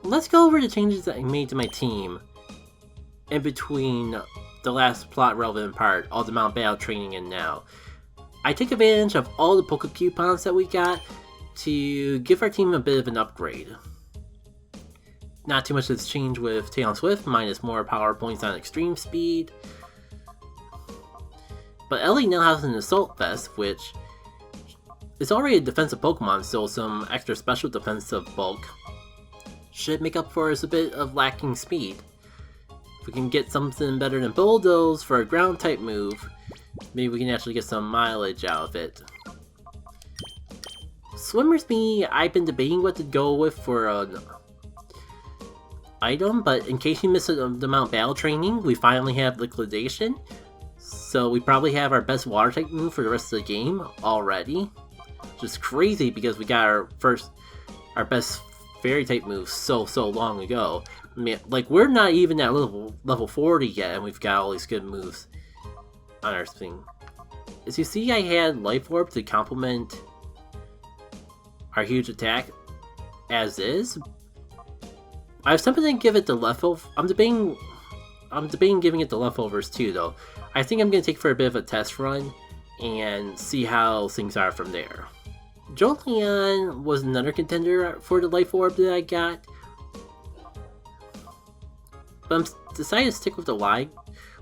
let's go over the changes that I made to my team in between the last plot relevant part, all the Mount Battle training and now. I took advantage of all the Poké coupons that we got to give our team a bit of an upgrade. Not too much has changed with Talon Swift, minus more power points on extreme speed. But Ellie now has an Assault Vest, which is already a defensive Pokemon, so some extra special defensive bulk should make up for us a bit of lacking speed. If we can get something better than Bulldoze for a ground type move, maybe we can actually get some mileage out of it. Swimmer Speed, I've been debating what to go with for an item, but in case you missed the Mount Battle training, we finally have Liquidation. So we probably have our best water type move for the rest of the game already. Which is crazy because we got our best fairy type move so long ago. I mean, like, we're not even at level 40 yet and we've got all these good moves on our thing. As you see, I had Life Orb to complement our huge attack as is. I was tempted to give it the leftover. I'm debating giving it the leftovers too, though. I think I'm gonna take for a bit of a test run and see how things are from there. Jolteon was another contender for the Life Orb that I got, but I'm decided to stick with the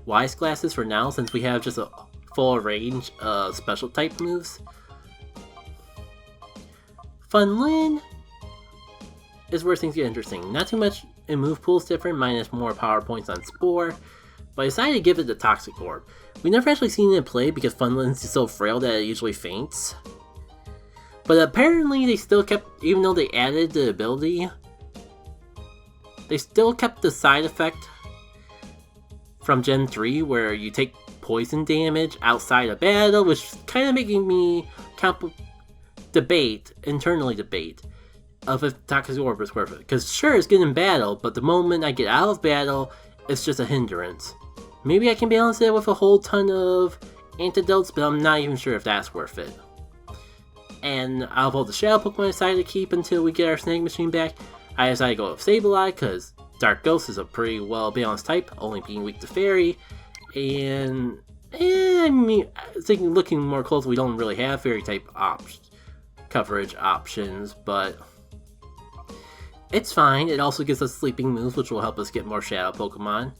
Wise Glasses for now since we have just a full range of special type moves. Funlin is where things get interesting. Not too much in move pool is different, minus more power points on Spore, but I decided to give it the Toxic Orb. We never actually seen it play because Funlin is so frail that it usually faints. But apparently they still kept, even though they added the ability, they still kept the side effect from Gen 3 where you take poison damage outside of battle, which is kind of making me internally debate of if Toxic Orb is worth it. Because sure, it's good in battle, but the moment I get out of battle, it's just a hindrance. Maybe I can balance it with a whole ton of antidotes, but I'm not even sure if that's worth it. And out of all the Shadow Pokemon I decided to keep until we get our Snake Machine back, I decided to go with Sableye because Dark Ghost is a pretty well balanced type, only being weak to Fairy. And I mean, thinking looking more closely, we don't really have Fairy type coverage options, but it's fine. It also gives us sleeping moves, which will help us get more Shadow Pokemon.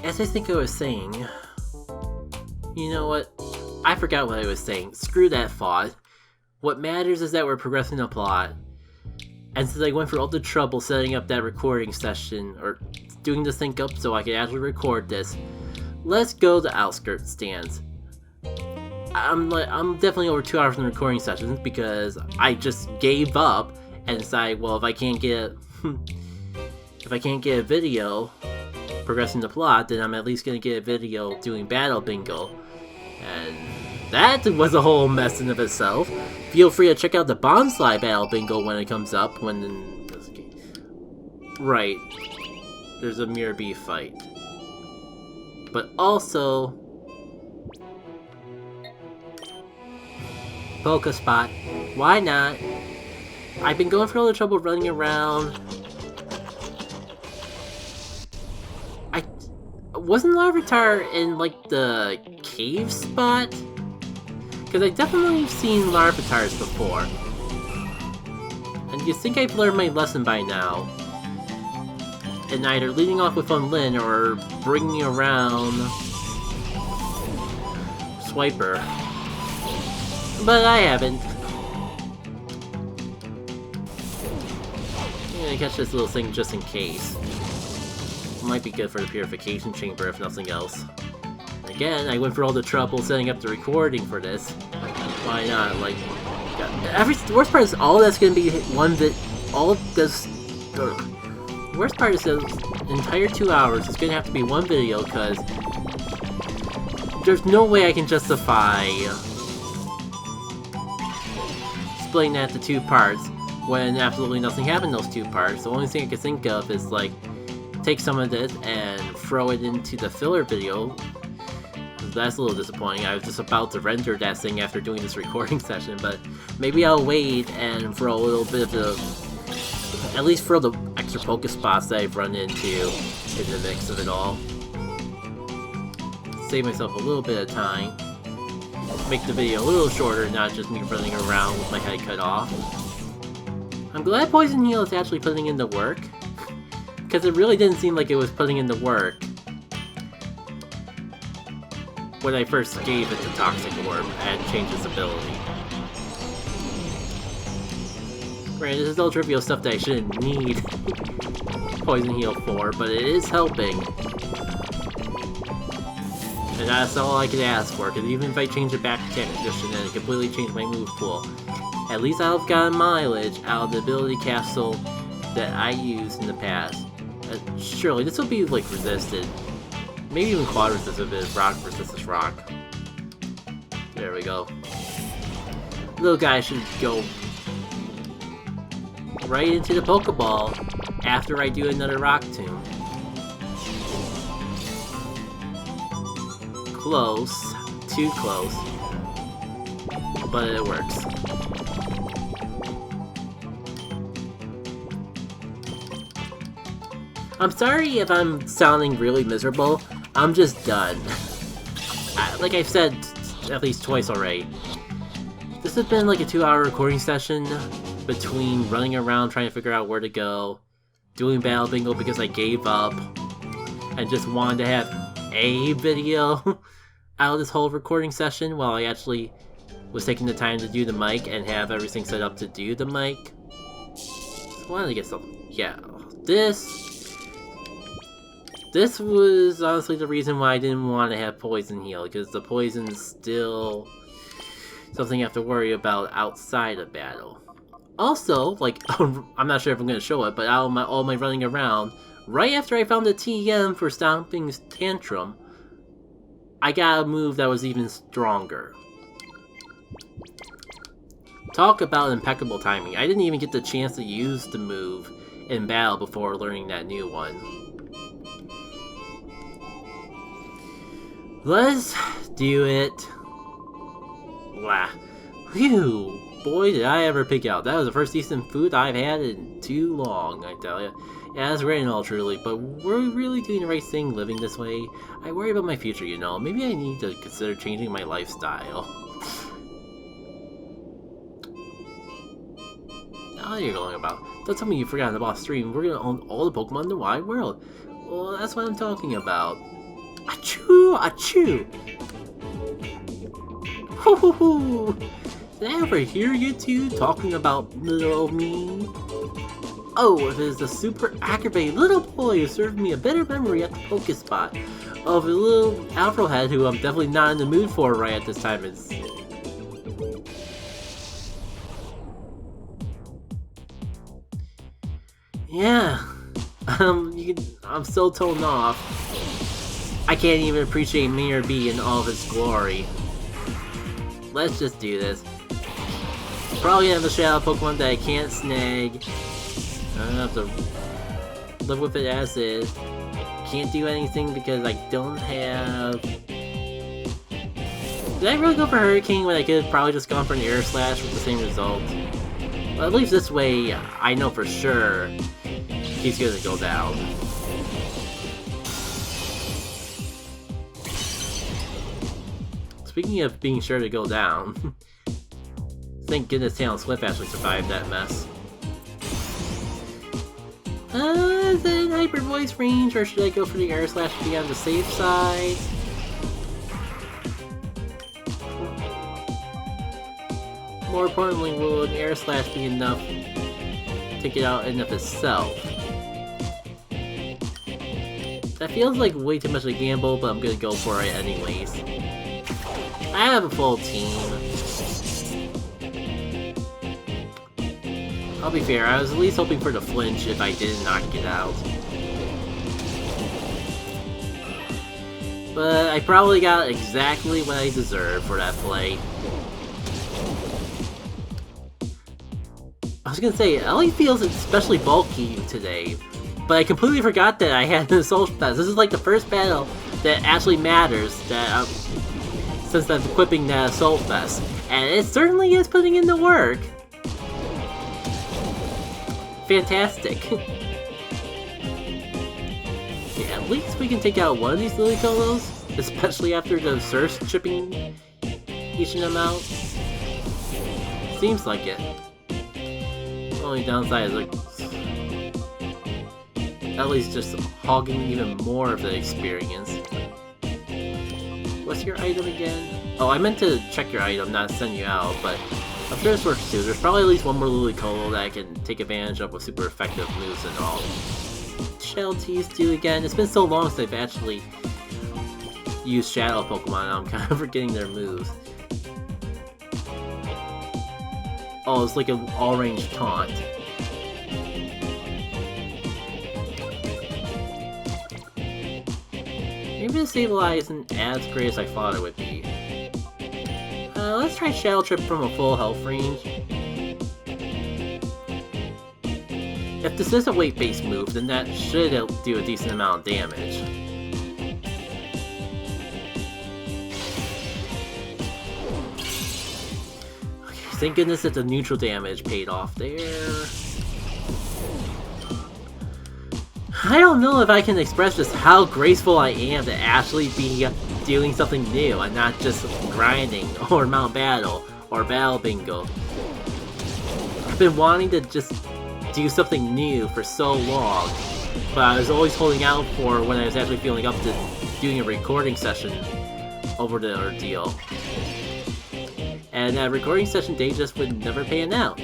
As I think I was saying, you know what? I forgot what I was saying. Screw that thought. What matters is that we're progressing the plot. And since I went through all the trouble setting up that recording session, or doing the sync up so I could actually record this, let's go to Outskirts stands. I'm definitely over 2 hours in recording sessions because I just gave up and decided, well, if I can't get a video progressing the plot, then I'm at least gonna get a video doing Battle Bingo. And that was a whole mess in of itself. Feel free to check out the Bonsly Battle Bingo when it comes up. Right. There's a Mirror Bee fight. But also Pokespot. Why not? I've been going through all the trouble running around. Wasn't Larvitar in, like, the cave spot? Because I definitely have seen Larvitars before. And you think I've learned my lesson by now. And either leading off with Funlin or bringing around Swiper. But I haven't. I'm gonna catch this little thing just in case. Might be good for the Purification Chamber if nothing else. Again, I went through all the trouble setting up the recording for this. Why not? Like, the worst part is all that's gonna be one bit. All of this. The worst part is the entire 2 hours is gonna have to be one video because there's no way I can justify splitting that into 2 parts when absolutely nothing happened in those 2 parts. The only thing I can think of is like take some of this and throw it into the filler video that's a little disappointing. I was just about to render that thing after doing this recording session, but maybe I'll wait and throw a little bit of the... at least throw the extra Pokespots that I've run into in the mix of it all. Save myself a little bit of time. Make the video a little shorter, not just me running around with my head cut off. I'm glad Poison Heal is actually putting in the work, because it really didn't seem like it was putting in the work when I first gave it the Toxic Orb and changed its ability. Right, this is all trivial stuff that I shouldn't need Poison Heal for, but it is helping. And that's all I could ask for, because even if I change it back to Cat Condition and it completely changed my move pool, at least I've gotten mileage out of the ability capsule that I used in the past. Surely, this will be, like, resisted. Maybe even quad resisted if it's rock versus rock. There we go. Little guy should go right into the Pokeball after I do another Rock Tomb. Close. Too close. But it works. I'm sorry if I'm sounding really miserable. I'm just done. Like I've said at least twice already. This has been like a 2-hour recording session between running around trying to figure out where to go, doing Battle Bingo because I gave up, and just wanted to have a video out of this whole recording session while I actually was taking the time to do the mic and have everything set up to do the mic. Just wanted to get something. Yeah, This was honestly the reason why I didn't want to have Poison Heal, because the poison's still something you have to worry about outside of battle. Also, like, I'm not sure if I'm going to show it, but all my running around, right after I found the TM for Stomping's Tantrum, I got a move that was even stronger. Talk about impeccable timing. I didn't even get the chance to use the move in battle before learning that new one. Let's do it. Wow. Phew. Boy, did I ever pick out. That was the first decent food I've had in too long, I tell ya. Yeah, that's great and all, truly, but we're really doing the right thing living this way. I worry about my future, you know. Maybe I need to consider changing my lifestyle. Now you're going about. Don't tell me you forgot the boss stream. We're gonna own all the Pokemon in the wide world. Well, that's what I'm talking about. Achoo! Achoo! Hoo hoo hoo! Did I ever hear you two talking about little me? Oh, it is the super aggravating little boy who served me a better memory at the Pokespot of a little Afro head who I'm definitely not in the mood for right at this time. Yeah, I'm so toned off. I can't even appreciate Mayor B in all of its glory. Let's just do this. Probably have a Shadow Pokemon that I can't snag. I have to live with it as is. Can't do anything because I don't have... Did I really go for Hurricane when I could have probably just gone for an Air Slash with the same result? Well, at least this way, I know for sure he's gonna go down. Speaking of being sure to go down, thank goodness Talon Swift actually survived that mess. Is it in Hyper Voice range, or should I go for the Air Slash to be on the safe side? More importantly, will an Air Slash be enough to get out in of itself? That feels like way too much of a gamble, but I'm gonna go for it anyways. I have a full team. I'll be fair, I was at least hoping for the flinch if I did not get out. But I probably got exactly what I deserved for that play. I was gonna say, Ellie feels especially bulky today, but I completely forgot that I had an Assault Pass. This is like the first battle that actually matters, that since I'm equipping that Assault Vest, and it certainly is putting in the work. Fantastic. Yeah, at least we can take out one of these Lily Colos, especially after the first chipping eaching them out. Seems like it. Only downside is like Ellie's just hogging even more of the experience. What's your item again? Oh, I meant to check your item, not send you out, but I'm sure this works too. There's probably at least one more Lily Colo that I can take advantage of with super effective moves and all. Shadow Tease too again. It's been so long since I've actually used Shadow Pokemon, I'm kind of forgetting their moves. Oh, it's like an all-range taunt. Maybe the Stabilize isn't as great as I thought it would be. Let's try Shadow Trip from a full health range. If this is a weight-based move, then that should do a decent amount of damage. Okay, thank goodness that the neutral damage paid off there. I don't know if I can express just how graceful I am to actually be doing something new and not just grinding or Mount Battle or Battle Bingo. I've been wanting to just do something new for so long, but I was always holding out for when I was actually feeling up to doing a recording session over the ordeal. And that recording session date just would never pan out.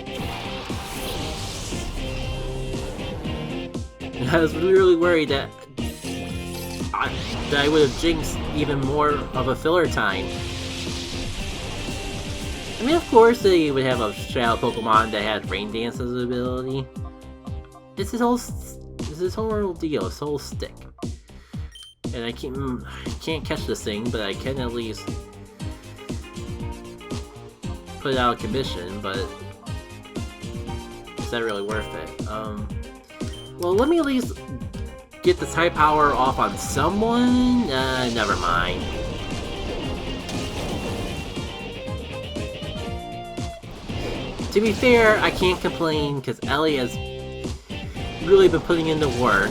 And I was really worried that I would have jinxed even more of a filler time. I mean, of course, they would have a Shadow Pokemon that had Rain Dance as an ability. It's his whole deal, his whole stick. And I can't catch this thing, but I can at least put it out of commission, but is that really worth it? Well, let me at least get this high power off on someone? Never mind. To be fair, I can't complain because Ellie has really been putting in the work.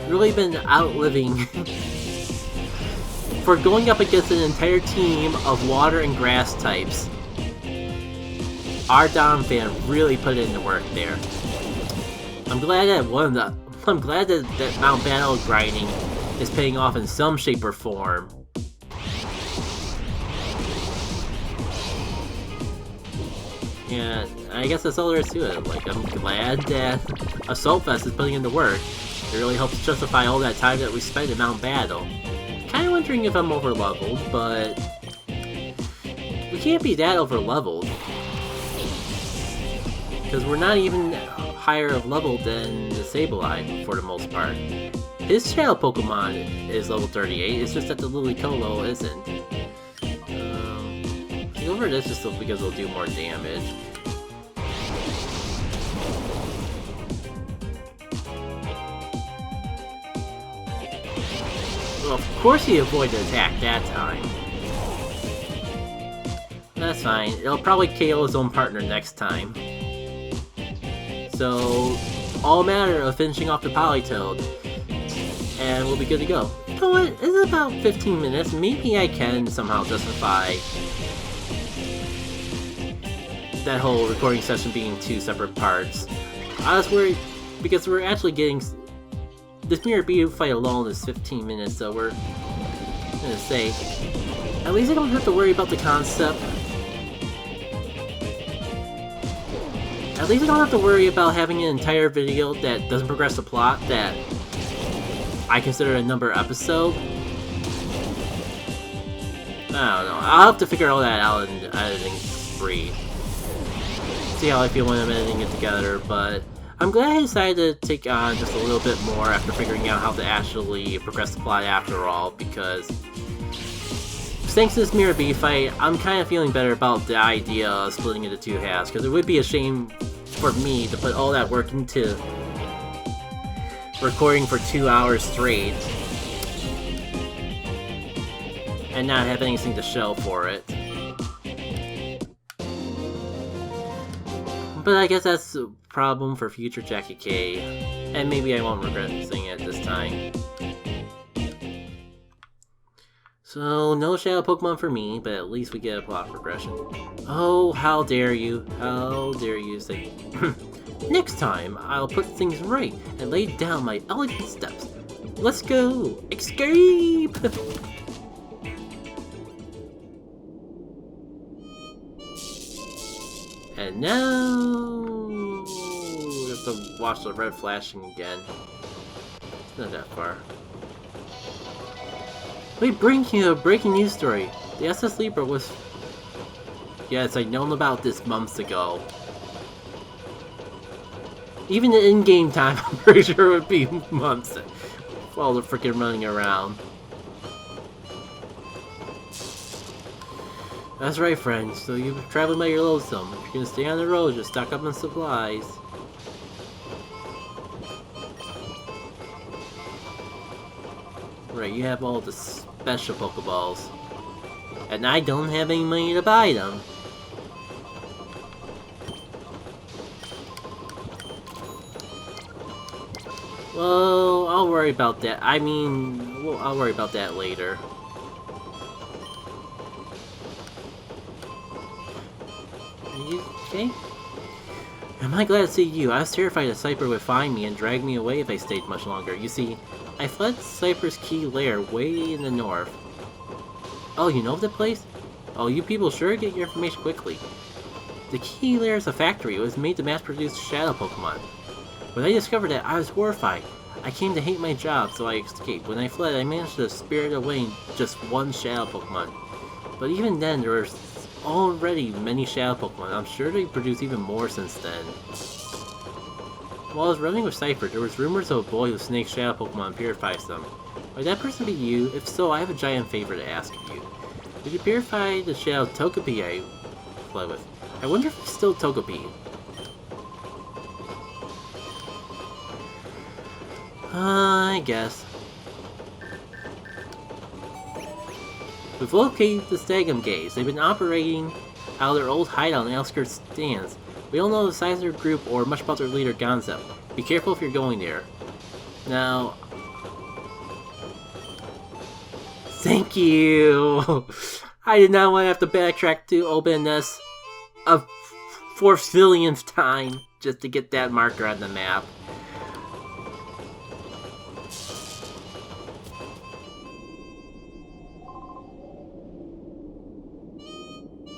Really been outliving for going up against an entire team of water and grass types. Our Dom fan really put in the work there. I'm glad that that Mount Battle grinding is paying off in some shape or form. Yeah, I guess that's all there is to it. Like, I'm glad that Assault Vest is putting in the work. It really helps justify all that time that we spent in Mount Battle. Kinda wondering if I'm over-leveled, but we can't be that over-leveled. Because we're not even higher of level than the Sableye, for the most part. His Shadow Pokemon is level 38, it's just that the Lily Colo isn't. Go over this just because it'll do more damage. Well, of course he avoided the attack that time. That's fine, it'll probably KO his own partner next time. So, all matter of finishing off the Politoed, and we'll be good to go. You know what, it's about 15 minutes, maybe I can somehow justify that whole recording session being two separate parts. I was worried, because we're actually getting... This Mirror Bee fight alone is 15 minutes, so we're gonna say... At least I don't have to worry about the concept. At least I don't have to worry about having an entire video that doesn't progress the plot that I consider a number episode. I don't know. I'll have to figure all that out in the editing spree. See how I feel when I'm editing it together, but I'm glad I decided to take on just a little bit more after figuring out how to actually progress the plot after all, because thanks to this Mirror Bee fight, I'm kind of feeling better about the idea of splitting into two halves, because it would be a shame for me to put all that work into recording for 2 hours straight and not have anything to show for it. But I guess that's a problem for future Jackie K, and maybe I won't regret saying it this time. So, no Shadow Pokemon for me, but at least we get a plot progression. Oh, how dare you say... Next time, I'll put things right and lay down my elegant steps. Let's go! Escape! And now... we have to watch the red flashing again. It's not that far. Wait, breaking news story. The SS Libra was... Yes, I'd known about this months ago. Even in in-game time, I'm pretty sure it would be months. All the freaking running around. That's right, friends. So you're traveling by your lonesome. If you're gonna stay on the road, just stock up on supplies. Right, you have all the special Pokeballs. And I don't have any money to buy them. Well, I'll worry about that. I mean, well, I'll worry about that later. Are you okay? Am I glad to see you? I was terrified that Cypher would find me and drag me away if I stayed much longer. You see, I fled Cypher's key lair way in the north. Oh, you know the place? Oh, you people sure get your information quickly. The key lair is a factory. It was made to mass-produce Shadow Pokemon. When I discovered that, I was horrified. I came to hate my job, so I escaped. When I fled, I managed to spirit away just one Shadow Pokemon. But even then, there were already many Shadow Pokemon. I'm sure they produce even more since then. While I was running with Cypher, there was rumors of a boy who snakes Shadow Pokemon and purifies them. Would that person be you? If so, I have a giant favor to ask of you. Would you purify the Shadow Togepi I fled with? I wonder if it's still Togepi. I guess. We've located the Stagum Gaze. They've been operating out of their old hideout on the outskirts stands. We don't know the size of their group or much about their leader, Gonzo. Be careful if you're going there. Now... Thank you! I did not want to have to backtrack to open this a 4,000,000th time just to get that marker on the map.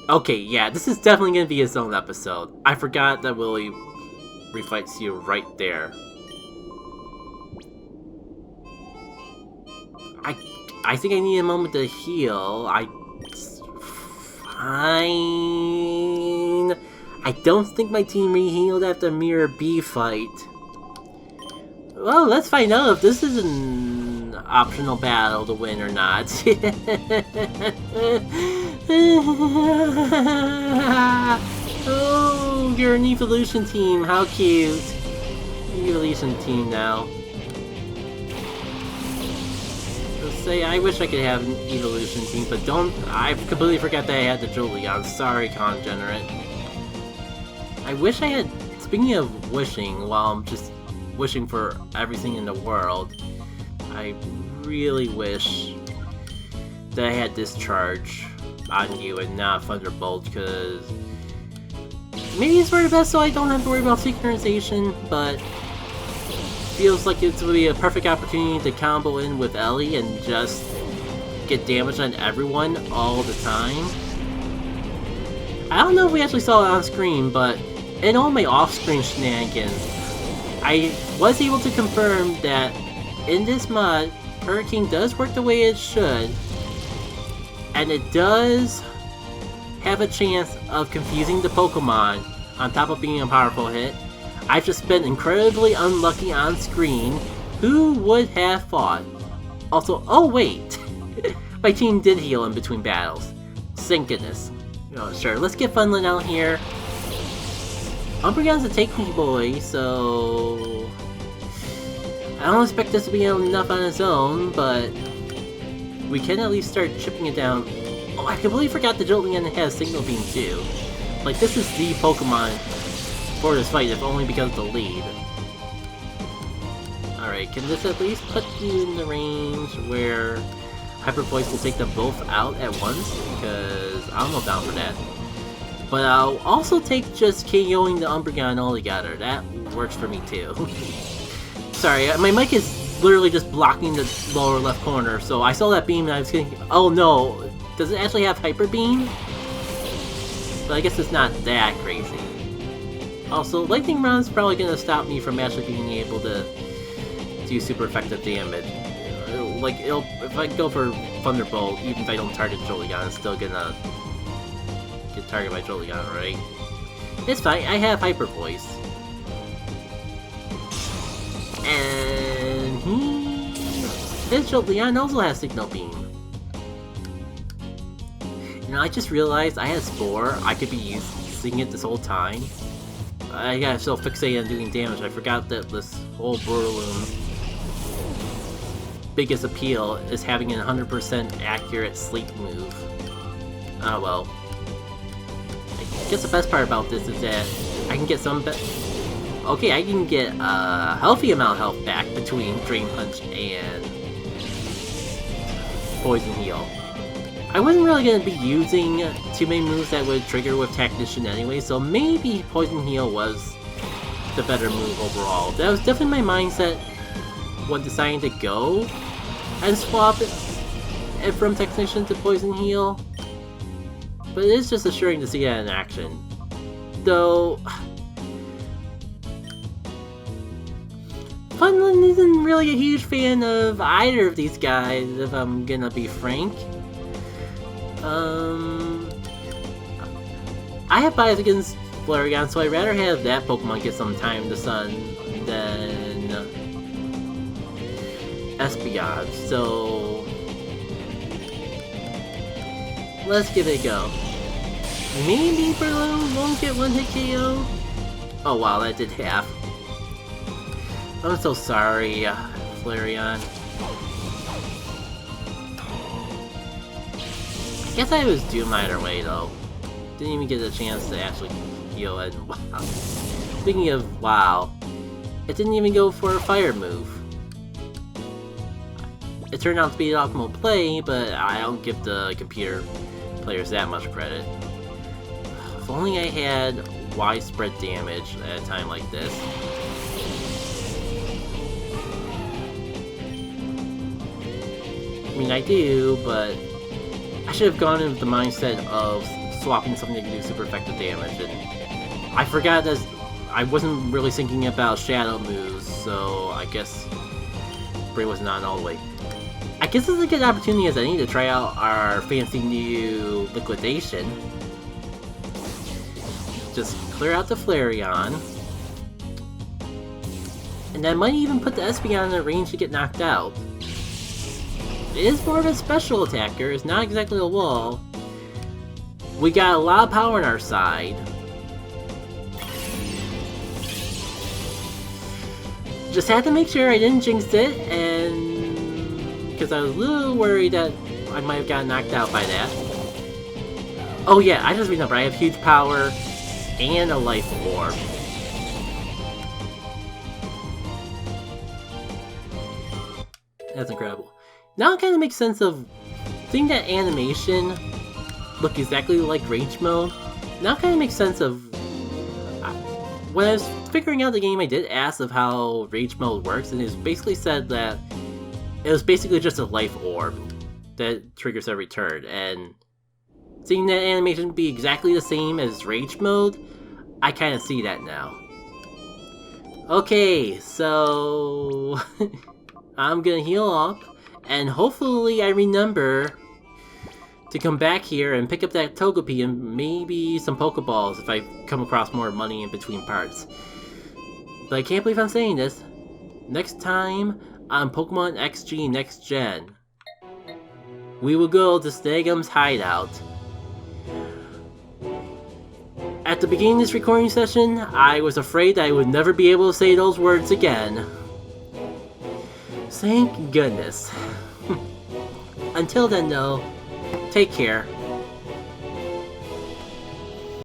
Okay, yeah, this is definitely going to be its own episode. I forgot that Willy refights you right there. I think I need a moment to heal. Fine. I don't think my team re-healed after Mirror B fight. Well, let's find out if this is an optional battle to win or not. Oh, you're an evolution team. How cute. Evolution team now. Say, I wish I could have an evolution team, but I completely forgot that I had the Julian. Sorry, Congenerate. I wish I had, speaking of wishing, while I'm just wishing for everything in the world, I really wish that I had Discharge on you and not Thunderbolt, because maybe it's for the best so I don't have to worry about synchronization, but feels like it's going to be a perfect opportunity to combo in with Ellie and just get damage on everyone all the time. I don't know if we actually saw it on screen, but in all my off-screen shenanigans, I was able to confirm that in this mod, Hurricane does work the way it should, and it does have a chance of confusing the Pokemon on top of being a powerful hit. I've just been incredibly unlucky on screen. Who would have thought? Also, oh wait! My team did heal in between battles. Thank goodness. Oh, sure, let's get Funland out here. Umbreon's a take-me boy, so... I don't expect this to be enough on its own, but... we can at least start chipping it down. Oh, I completely forgot the Jolteon has Signal Beam too. Like, this is the Pokemon for this fight, if only because of the lead. Alright, can this at least put you in the range where Hyper Voice will take them both out at once? Because I'm not down for that. But I'll also take just KOing the Umbreon altogether. That works for me too. Sorry, my mic is literally just blocking the lower left corner, so I saw that beam and I was thinking, oh no, does it actually have Hyper Beam? But I guess it's not that crazy. Also, Lightning Round is probably going to stop me from actually being able to do super effective damage. Like, if I go for Thunderbolt, even if I don't target Jolteon, it's still gonna get targeted by Jolteon, right? It's fine, I have Hyper Voice. And this Jolteon also has Signal Beam. You know, I just realized I had Spore. I could be using it this whole time. I got so fixated on doing damage, I forgot that this whole Breloom's biggest appeal is having a 100% accurate sleep move. Ah well. I guess the best part about this is that I can get some okay, I can get a healthy amount of health back between Drain Punch and Poison Heal. I wasn't really going to be using too many moves that would trigger with Technician anyway, so maybe Poison Heal was the better move overall. That was definitely my mindset when deciding to go and swap it from Technician to Poison Heal. But it is just assuring to see that in action. Though Funland isn't really a huge fan of either of these guys, if I'm gonna be frank. I have bias against Flareon, so I'd rather have that Pokemon get some time in the sun than Espeon, so let's give it a go. Maybe Breloom won't get one hit KO? Oh wow, that did half. I'm so sorry, Flareon. I guess I was doomed either way though. Didn't even get a chance to actually heal it. Wow. Speaking of wow, it didn't even go for a fire move. It turned out to be an optimal play, but I don't give the computer players that much credit. If only I had widespread damage at a time like this. I mean, I do, but I should have gone in with the mindset of swapping something that can do super effective damage, and I forgot that I wasn't really thinking about shadow moves, so I guess Bray was not all the way. I guess it's a good opportunity as any to try out our fancy new liquidation. Just clear out the Flareon. And that might even put the Espeon in a range to get knocked out. It is more of a special attacker, it's not exactly a wall. We got a lot of power on our side. Just had to make sure I didn't jinx it, and because I was a little worried that I might have gotten knocked out by that. Oh yeah, I just remember, I have huge power and a life orb. That's incredible. Now it kind of makes sense of seeing that animation look exactly like Rage Mode. Now it kind of makes sense of when I was figuring out the game, I did ask of how Rage Mode works, and it basically said that it was basically just a life orb that triggers every turn, and seeing that animation be exactly the same as Rage Mode, I kind of see that now. Okay, so I'm gonna heal up, and hopefully I remember to come back here and pick up that Togepi and maybe some Pokeballs if I come across more money in between parts. But I can't believe I'm saying this. Next time on Pokémon XG Next Gen, we will go to Snagum's hideout. At the beginning of this recording session, I was afraid I would never be able to say those words again. Thank goodness. until then though, take care.